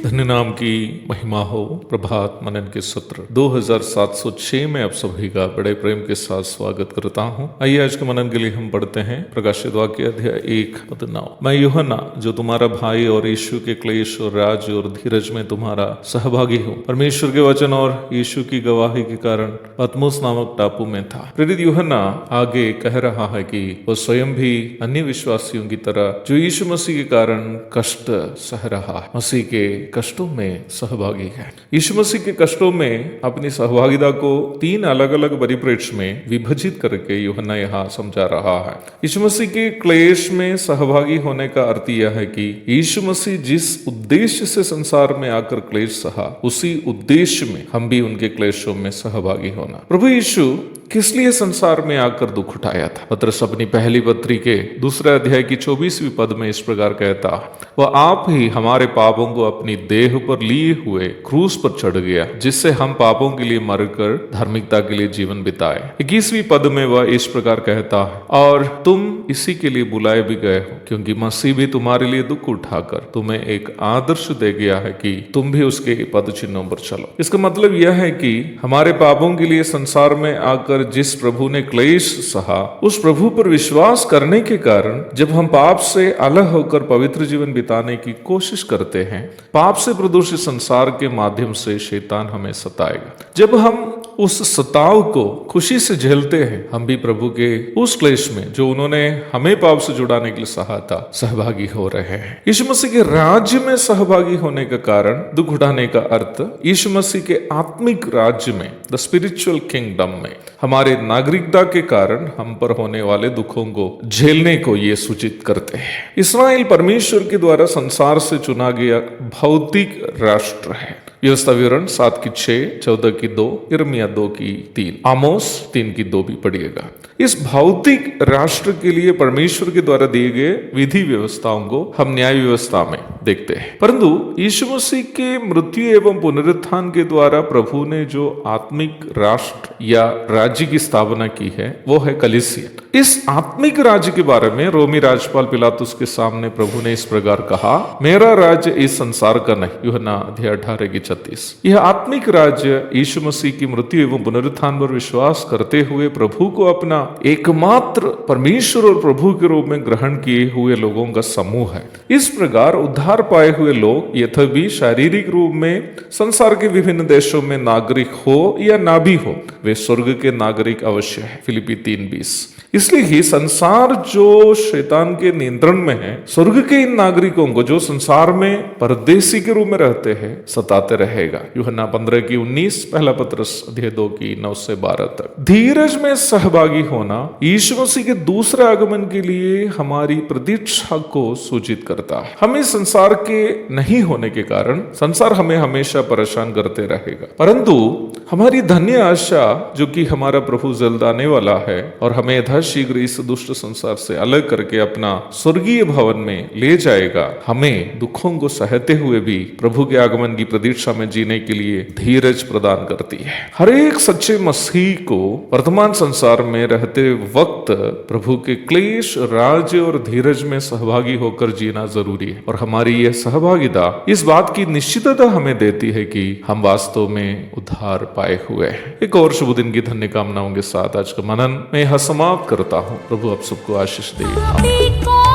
धन्य नाम की महिमा हो। प्रभात मनन के सत्र 2706 में आप सभी का बड़े प्रेम के साथ स्वागत करता हूँ। आइए आज के मनन के लिए हम पढ़ते हैं प्रकाशित वाक्य अध्याय 1:9। मैं यूहन्ना जो तुम्हारा भाई और यीशु के क्लेश और राज और धीरज में तुम्हारा सहभागी हूँ, परमेश्वर के वचन और यीशु की गवाही के कारण पतमुस नामक टापू में था। प्रेरित यूहन्ना आगे कह रहा है कि वह स्वयं भी अन्य विश्वासियों की तरह जो यीशु मसीह के कारण कष्ट सह रहा है, मसीह के कष्टों में सहभागी है। यीशु मसीह के कष्टों में अपनी सहभागिता को 3 अलग अलग परिप्रेक्ष्य में विभाजित करके यूहन्ना यहाँ समझा रहा है। यीशु मसीह के क्लेश में सहभागी होने का अर्थ यह है कि यीशु मसीह जिस उद्देश्य से संसार में आकर क्लेश सहा, उसी उद्देश्य में हम भी उनके क्लेशों में सहभागी होना। प्रभु यीशु किस लिए संसार में आकर दुख उठाया था? पत्रस अपनी पहली पत्री के 2 अध्याय की 24वीं पद में इस प्रकार कहता, वह आप ही हमारे पापों को अपनी देह पर लिए हुए क्रूस पर चढ़ गया, जिससे हम पापों के लिए मरकर धार्मिकता के लिए जीवन बिताए। 21वीं पद में वह इस प्रकार कहता है, और तुम इसी के लिए बुलाए भी गए हो, क्योंकि मसीह भी तुम्हारे लिए दुख उठाकर तुम्हें एक आदर्श दे गया है कि तुम भी उसके पद चिन्हों पर चलो। इसका मतलब यह है कि हमारे पापों के लिए संसार में आकर जिस प्रभु ने क्लेश सहा, उस प्रभु पर विश्वास करने के कारण जब हम पाप से अलग होकर पवित्र जीवन बिताने की कोशिश करते हैं, पाप से प्रदूषित संसार के माध्यम से शैतान हमें सताएगा। जब हम उस सताव को खुशी से झेलते हैं, हम भी प्रभु के उस क्लेश में जो उन्होंने हमें पाप से जुड़ाने के लिए सहा था, सहभागी हो रहे हैं। यीशु मसीह के राज्य में सहभागी होने का कारण दुख उठाने का अर्थ यीशु मसीह के आत्मिक राज्य में, द स्पिरिचुअल किंगडम में हमारे नागरिकता के कारण हम पर होने वाले दुखों को झेलने को ये सूचित करते हैं। इस्राएल परमेश्वर के द्वारा संसार से चुना गया भौतिक राष्ट्र है। व्यवस्था विवरण 7:6, 14:2, यिर्मयाह 2:3, आमोस 3:2 भी पढ़िएगा। इस भौतिक राष्ट्र के लिए परमेश्वर के द्वारा दिए गए विधि व्यवस्थाओं को हम न्याय व्यवस्था में देखते हैं। परंतु यीशु मसीह के मृत्यु एवं पुनरुत्थान के द्वारा प्रभु ने जो आत्मिक राष्ट्र या राज्य की स्थापना की है, वो है कलीसिया। इस आत्मिक राज्य के बारे में रोमी राज्यपाल पिलातुस के सामने प्रभु ने इस प्रकार कहा, मेरा राज्य इस संसार का नहीं। यूहन्ना अध्याय 18:36। यह आत्मिक राज्य यीशु मसीह की मृत्यु एवं पुनरुत्थान पर विश्वास करते हुए प्रभु को अपना एकमात्र परमेश्वर और प्रभु के रूप में ग्रहण किए हुए लोगों का समूह है। इस प्रकार उद्धार पाए हुए लोग यद्यपि शारीरिक रूप में संसार के विभिन्न देशों में नागरिक हो या ना भी हो, वे स्वर्ग के नागरिक अवश्य है। फिलिपी 3:20। इसलिए ही संसार जो शैतान के नियंत्रण में है, स्वर्ग के इन नागरिकों को जो संसार में परदेसी के रूप में रहते हैं, सताते रहेगा। यूहन्ना 15:19, पहला पत्रस अध्याय 2:9-12 तक। धीरज में सहभागी होना यीशु मसीह के दूसरे आगमन के लिए हमारी प्रतीक्षा को सूचित करता है। हम इस संसार के नहीं होने के कारण संसार हमें हमेशा परेशान करते रहेगा, परंतु हमारी धन्य आशा जो कि हमारा प्रभु जल्द आने वाला है और हमें शीघ्र इस दुष्ट संसार से अलग करके अपना स्वर्गीय भवन में ले जाएगा, हमें दुखों को सहते हुए भी प्रभु के आगमन की प्रतीक्षा में जीने के लिए धीरज प्रदान करती है। हर एक सच्चे मसीह को वर्तमान संसार में रहते वक्त प्रभु के क्लेश, राज्य और धीरज में सहभागी होकर जीना जरूरी है। और हमारी यह सहभागिता इस बात की निश्चितता हमें देती है कि हम वास्तव में उद्धार पाए हुए हैं। एक और शुभ दिन की धन्य कामनाओं के साथ आज का मनन मैं समाप्त करता हूँ। प्रभु आप सबको आशीष दे।